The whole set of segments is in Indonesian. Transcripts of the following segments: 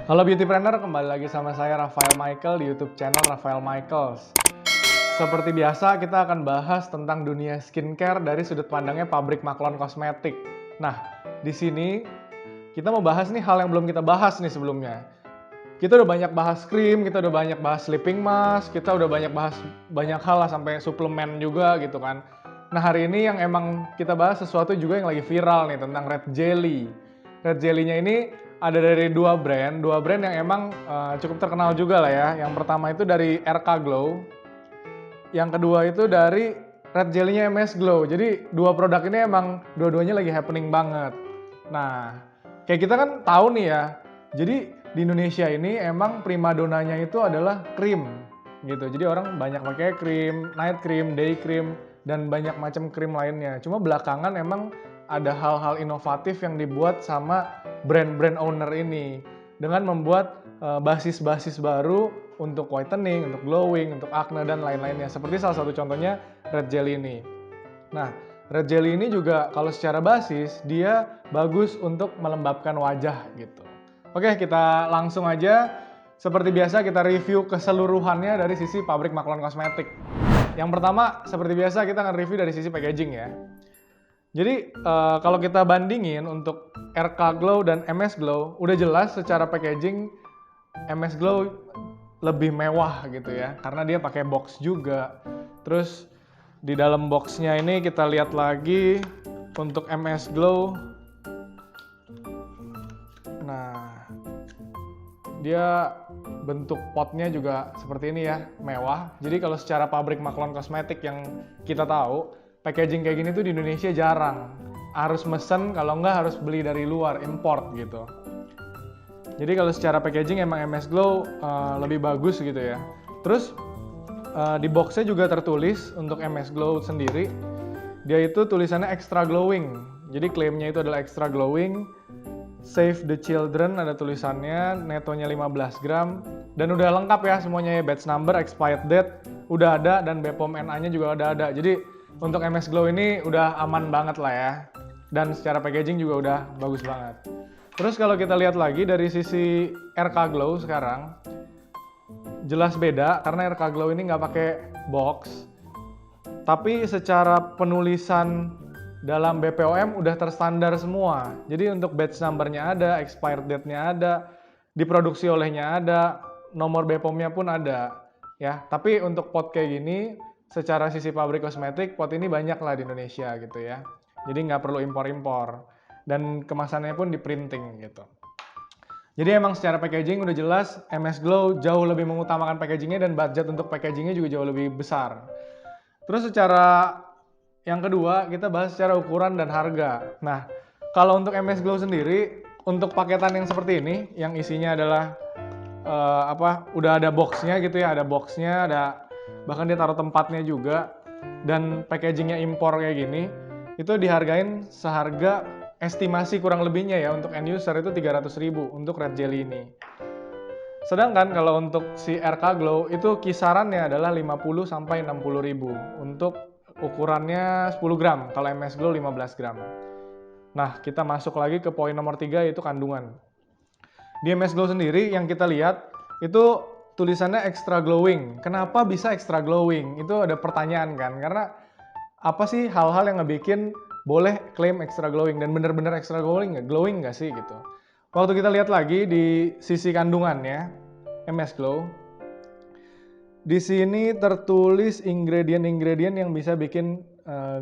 Halo Beautypreneur, kembali lagi sama saya Rafael Michael di YouTube channel Rafael Michaels. Seperti biasa, kita akan bahas tentang dunia skincare dari sudut pandangnya pabrik Maklon Kosmetik. Nah, di sini kita mau bahas nih hal yang belum kita bahas nih sebelumnya. Kita udah banyak bahas krim, kita udah banyak bahas sleeping mask, kita udah banyak bahas banyak hal lah sampai suplemen juga gitu kan. Nah, hari ini yang emang kita bahas sesuatu juga yang lagi viral nih tentang Red Jelly. Red Jelly-nya ini ada dari dua brand yang emang cukup terkenal juga lah ya. Yang pertama itu dari RK Glow, yang kedua itu dari Red Jelly-nya MS Glow. Jadi dua produk ini emang dua-duanya lagi happening banget. Nah, kayak kita kan tahu nih ya, jadi di Indonesia ini emang primadonanya itu adalah krim gitu. Jadi orang banyak pakai krim, night cream, day cream, dan banyak macam krim lainnya. Cuma belakangan emang ada hal-hal inovatif yang dibuat sama brand-brand owner ini dengan membuat basis-basis baru untuk whitening, untuk glowing, untuk acne dan lain-lainnya. Seperti salah satu contohnya Red Jelly ini. Nah, Red Jelly ini juga kalau secara basis dia bagus untuk melembabkan wajah gitu. Oke, kita langsung aja. Seperti biasa kita review keseluruhannya dari sisi pabrik Maklon Kosmetik. Yang pertama, seperti biasa kita akan review dari sisi packaging ya. Jadi kalau kita bandingin untuk RK Glow dan MS Glow, udah jelas secara packaging MS Glow lebih mewah gitu ya, karena dia pakai box juga. Terus di dalam boxnya ini kita lihat lagi untuk MS Glow. Nah, dia bentuk potnya juga seperti ini ya, mewah. Jadi kalau secara pabrik Maklon Kosmetik yang kita tahu, packaging kayak gini tuh di Indonesia jarang. Harus mesen, kalau nggak harus beli dari luar, import gitu. Jadi kalau secara packaging emang MS Glow lebih bagus gitu ya. Terus di boxnya juga tertulis untuk MS Glow sendiri, dia itu tulisannya extra glowing. Jadi klaimnya itu adalah extra glowing, save the children ada tulisannya, netonya 15 gram, dan udah lengkap ya semuanya ya, batch number, expired date, udah ada, dan BPOM NA-nya juga udah ada. Jadi untuk MS Glow ini udah aman banget lah ya, dan secara packaging juga udah bagus banget. Terus kalau kita lihat lagi dari sisi RK Glow sekarang, jelas beda karena RK Glow ini nggak pakai box, tapi secara penulisan dalam BPOM udah terstandar semua. Jadi untuk batch number-nya ada, expired date-nya ada, diproduksi olehnya ada, nomor BPOM-nya pun ada. Ya, tapi untuk pot kayak gini, secara sisi pabrik kosmetik, pot ini banyak lah di Indonesia gitu ya. Jadi nggak perlu impor-impor. Dan kemasannya pun di printing gitu. Jadi emang secara packaging udah jelas MS Glow jauh lebih mengutamakan packagingnya dan budget untuk packagingnya juga jauh lebih besar. Terus secara yang kedua kita bahas secara ukuran dan harga. Nah, kalau untuk MS Glow sendiri, untuk paketan yang seperti ini, yang isinya adalah udah ada boxnya gitu ya, ada boxnya, ada bahkan dia taruh tempatnya juga, dan packagingnya impor kayak gini, itu dihargain seharga estimasi kurang lebihnya ya untuk end user itu 300.000 untuk Red Jelly ini. Sedangkan kalau untuk si RK Glow itu kisarannya adalah 50 sampai 60.000 untuk ukurannya 10 gram, kalau MS Glow 15 gram. Nah, kita masuk lagi ke poin nomor 3 yaitu kandungan. Di MS Glow sendiri yang kita lihat itu tulisannya extra glowing. Kenapa bisa extra glowing? Itu ada pertanyaan kan, karena apa sih hal-hal yang ngebikin boleh klaim extra glowing dan bener-bener extra glowing nggak sih gitu. Waktu kita lihat lagi di sisi kandungannya MS Glow, di sini tertulis ingredient-ingredient yang bisa bikin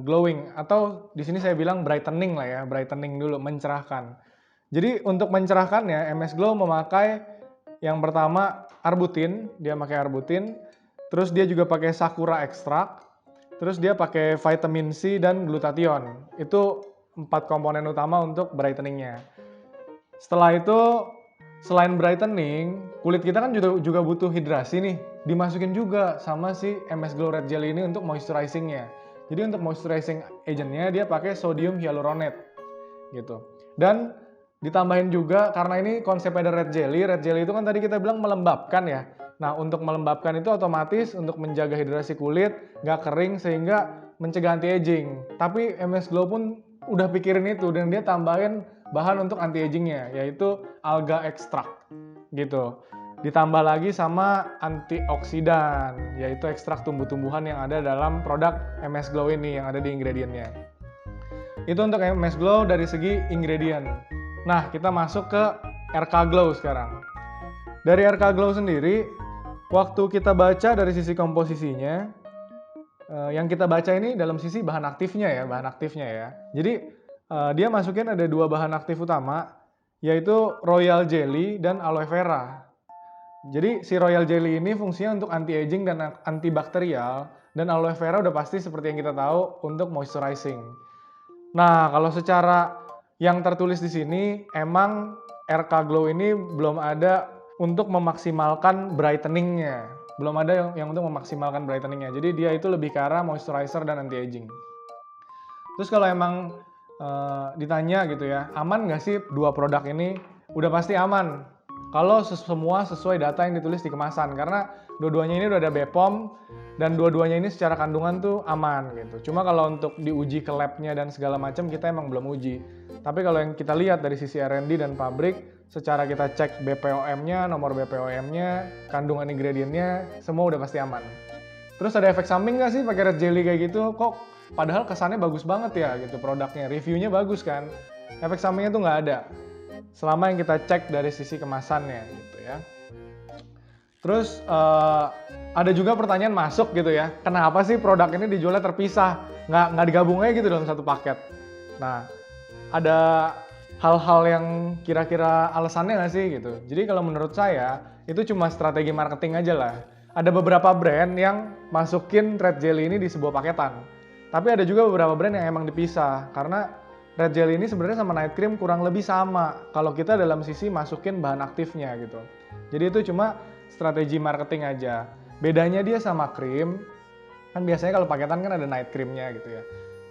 glowing, atau di sini saya bilang brightening lah ya, brightening dulu, mencerahkan. Jadi untuk mencerahkannya MS Glow memakai yang pertama arbutin, dia pakai arbutin, terus dia juga pakai sakura extract, terus dia pakai vitamin C dan glutathione. Itu 4 komponen utama untuk brightening-nya. Setelah itu, selain brightening, kulit kita kan juga butuh hidrasi nih. Dimasukin juga sama si MS Glow Red Jelly ini untuk moisturizing-nya. Jadi untuk moisturizing agent-nya dia pakai sodium hyaluronate gitu. Dan ditambahin juga karena ini konsepnya ada Red Jelly itu kan tadi kita bilang melembabkan ya. Nah, untuk melembabkan itu otomatis untuk menjaga hidrasi kulit, nggak kering sehingga mencegah anti-aging. Tapi MS Glow pun udah pikirin itu dan dia tambahin bahan untuk anti-agingnya, yaitu alga extract. gitu. Ditambah lagi sama antioksidan, yaitu ekstrak tumbuh-tumbuhan yang ada dalam produk MS Glow ini yang ada di ingredientnya. Itu untuk MS Glow dari segi ingredient. Nah, kita masuk ke RK Glow sekarang. Dari RK Glow sendiri, waktu kita baca dari sisi komposisinya, yang kita baca ini dalam sisi bahan aktifnya ya. Jadi, dia masukin ada 2 bahan aktif utama, yaitu royal jelly dan aloe vera. Jadi si royal jelly ini fungsinya untuk anti-aging dan antibakterial, dan aloe vera udah pasti seperti yang kita tahu untuk moisturizing. Nah, kalau secara yang tertulis di sini, emang RK Glow ini belum ada untuk memaksimalkan brightening-nya. Belum ada yang untuk memaksimalkan brightening-nya. Jadi dia itu lebih ke arah moisturizer dan anti-aging. Terus kalau emang ditanya gitu ya, aman nggak sih 2 produk ini? Udah pasti aman. Kalau semua sesuai data yang ditulis di kemasan, karena dua-duanya ini udah ada BPOM dan dua-duanya ini secara kandungan tuh aman gitu. Cuma kalau untuk diuji ke lab-nya dan segala macam kita emang belum uji. Tapi kalau yang kita lihat dari sisi R&D dan pabrik, secara kita cek BPOM-nya, nomor BPOM-nya, kandungan ingredientnya, semua udah pasti aman. Terus ada efek samping nggak sih pakai red jelly kayak gitu? Kok padahal kesannya bagus banget ya gitu produknya, reviewnya bagus kan? Efek sampingnya tuh nggak ada. Selama yang kita cek dari sisi kemasannya gitu ya. Terus ada juga pertanyaan masuk gitu ya, kenapa sih produk ini dijualnya terpisah, nggak digabung aja gitu dalam satu paket? Nah, ada hal-hal yang kira-kira alasannya nggak sih gitu. Jadi kalau menurut saya itu cuma strategi marketing aja lah. Ada beberapa brand yang masukin red jelly ini di sebuah paketan, tapi ada juga beberapa brand yang emang dipisah karena red jelly ini sebenarnya sama night cream kurang lebih sama kalau kita dalam sisi masukin bahan aktifnya gitu. Jadi itu cuma strategi marketing aja. Bedanya dia sama krim, kan biasanya kalau paketan kan ada night creamnya gitu ya.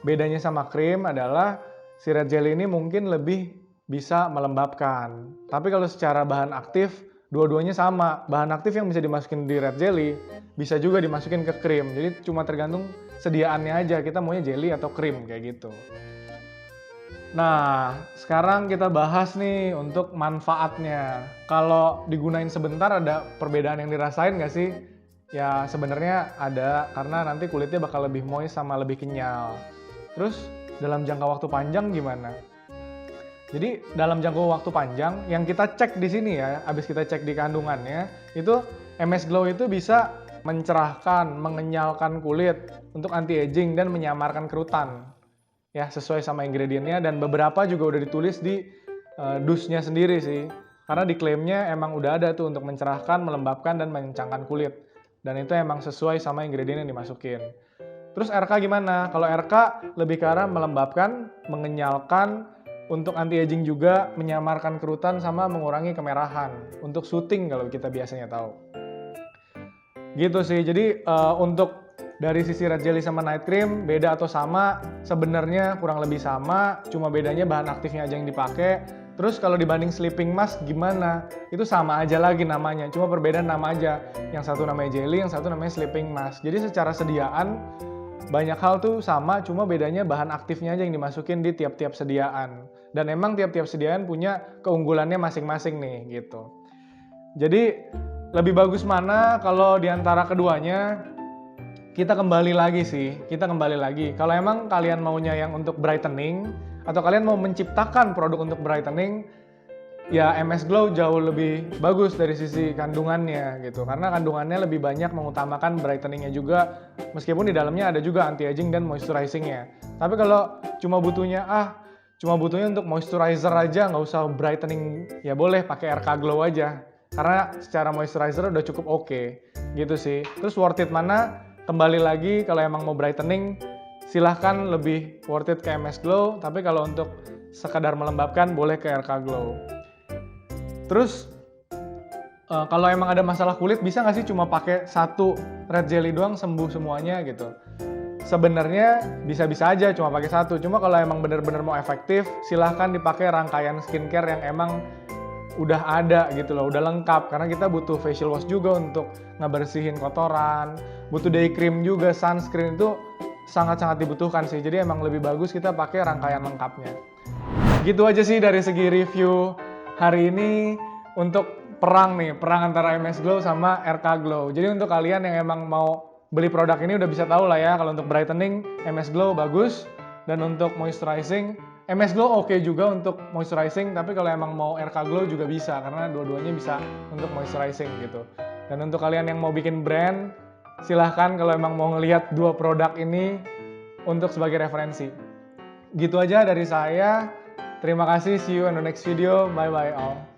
Bedanya sama krim adalah si red jelly ini mungkin lebih bisa melembabkan. Tapi kalau secara bahan aktif, dua-duanya sama. Bahan aktif yang bisa dimasukin di red jelly, bisa juga dimasukin ke krim. Jadi cuma tergantung sediaannya aja, kita maunya jelly atau krim kayak gitu. Nah, sekarang kita bahas nih untuk manfaatnya. Kalau digunain sebentar ada perbedaan yang dirasain nggak sih? Ya sebenarnya ada, karena nanti kulitnya bakal lebih moist sama lebih kenyal. Terus dalam jangka waktu panjang gimana? Jadi dalam jangka waktu panjang yang kita cek di sini ya, abis kita cek di kandungannya, itu MS Glow itu bisa mencerahkan, mengenyalkan kulit untuk anti-aging dan menyamarkan kerutan. Ya, sesuai sama ingredientnya, dan beberapa juga udah ditulis di dusnya sendiri sih. Karena di klaimnya emang udah ada tuh untuk mencerahkan, melembabkan, dan mengencangkan kulit. Dan itu emang sesuai sama ingredient yang dimasukin. Terus RK gimana? Kalau RK lebih ke arah melembabkan, mengenyalkan, untuk anti-aging juga, menyamarkan kerutan, sama mengurangi kemerahan. Untuk syuting kalau kita biasanya tahu. Gitu sih, jadi untuk dari sisi red jelly sama night cream, beda atau sama? Sebenarnya kurang lebih sama, cuma bedanya bahan aktifnya aja yang dipakai. Terus kalau dibanding sleeping mask gimana? Itu sama aja lagi namanya, cuma perbedaan nama aja. Yang satu namanya jelly, yang satu namanya sleeping mask. Jadi secara sediaan, banyak hal tuh sama, cuma bedanya bahan aktifnya aja yang dimasukin di tiap-tiap sediaan. Dan emang tiap-tiap sediaan punya keunggulannya masing-masing nih, gitu. Jadi, lebih bagus mana kalau diantara keduanya? Kita kembali lagi. Kalau emang kalian maunya yang untuk brightening, atau kalian mau menciptakan produk untuk brightening, ya MS Glow jauh lebih bagus dari sisi kandungannya gitu. Karena kandungannya lebih banyak mengutamakan brightening-nya juga, meskipun di dalamnya ada juga anti-aging dan moisturizing-nya. Tapi kalau cuma butuhnya untuk moisturizer aja, nggak usah brightening, ya boleh pakai RK Glow aja. Karena secara moisturizer udah cukup oke, gitu sih. Terus worth it mana? Kembali lagi, kalau emang mau brightening, silahkan lebih worth it ke MS Glow. Tapi kalau untuk sekadar melembabkan, boleh ke RK Glow. Terus, kalau emang ada masalah kulit, bisa nggak sih cuma pakai satu red jelly doang sembuh semuanya gitu? Sebenarnya bisa-bisa aja cuma pakai satu. Cuma kalau emang bener-bener mau efektif, silahkan dipakai rangkaian skincare yang emang udah ada gitu loh, udah lengkap. Karena kita butuh facial wash juga untuk ngebersihin kotoran, butuh day cream juga, sunscreen itu sangat-sangat dibutuhkan sih. Jadi emang lebih bagus kita pakai rangkaian lengkapnya. Gitu aja sih dari segi review hari ini. Untuk perang antara MS Glow sama RK Glow. Jadi untuk kalian yang emang mau beli produk ini udah bisa tahu lah ya, kalau untuk brightening MS Glow bagus, dan untuk moisturizing MS Glow oke juga untuk moisturizing, tapi kalau emang mau RK Glow juga bisa karena dua-duanya bisa untuk moisturizing gitu. Dan untuk kalian yang mau bikin brand, silahkan kalau emang mau ngelihat dua produk ini untuk sebagai referensi. Gitu aja dari saya. Terima kasih, see you in the next video. Bye bye all.